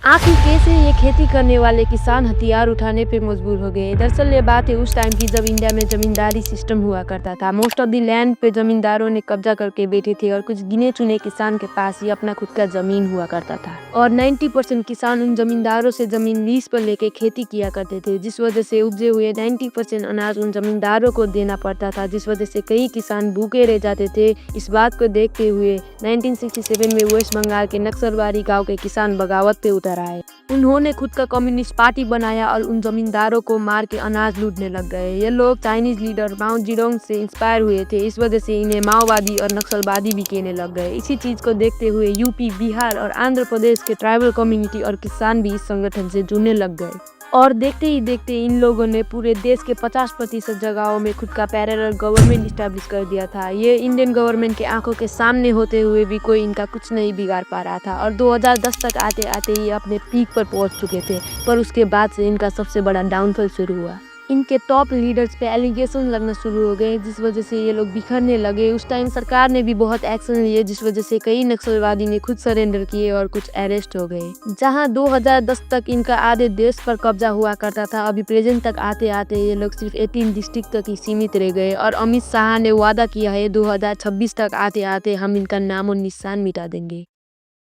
आखिर कैसे ये खेती करने वाले किसान हथियार उठाने पे मजबूर हो गए। दरअसल ये बात है उस टाइम की जब इंडिया में जमींदारी सिस्टम हुआ करता था। मोस्ट ऑफ द लैंड पे जमींदारों ने कब्जा करके बैठे थे और कुछ गिने चुने किसान के पास ही अपना खुद का जमीन हुआ करता था और 90% किसान उन जमींदारों से जमीन लीज पर लेके खेती किया करते थे, जिस वजह से उपजे हुए 90% अनाज उन जमींदारों को देना पड़ता था, जिस वजह से कई किसान भूखे रह जाते थे। इस बात को देखते हुए 1967 में वेस्ट बंगाल के नक्सलबाड़ी गांव के किसान बगावत पे उतर आए। उन्होंने खुद का कम्युनिस्ट पार्टी बनाया और उन जमींदारों को मार के अनाज लूटने लग गए। ये लोग चाइनीज लीडर माओ जेडोंग से इंस्पायर हुए थे, इस वजह से इन्हें माओवादी और नक्सलवादी भी कहने लग गए। इसी चीज को देखते हुए यूपी, बिहार और आंध्र प्रदेश के ट्राइबल कम्युनिटी और किसान भी इस संगठन से जुड़ने लग गए और देखते ही देखते इन लोगों ने पूरे देश के 50% जगहों में खुद का पैरेलल गवर्नमेंट इस्टेब्लिश कर दिया था। ये इंडियन गवर्नमेंट के आंखों के सामने होते हुए भी कोई इनका कुछ नहीं बिगाड़ पा रहा था और 2010 तक आते आते ये अपने पीक पर पहुंच चुके थे, पर उसके बाद से इनका सबसे बड़ा डाउनफॉल शुरू हुआ। इनके टॉप लीडर्स पे एलिगेशन लगना शुरू हो गए, जिस वजह से ये लोग बिखरने लगे। उस टाइम सरकार ने भी बहुत एक्शन लिए, जिस वजह से कई नक्सलवादी ने खुद सरेंडर किए और कुछ अरेस्ट हो गए। जहां 2010 तक इनका आधे देश पर कब्जा हुआ करता था, अभी प्रेजेंट तक आते आते ये लोग सिर्फ 18 डिस्ट्रिक्ट तक ही सीमित रह गए और अमित शाह ने वादा किया है 2026 तक आते आते हम इनका नामो निशान मिटा देंगे।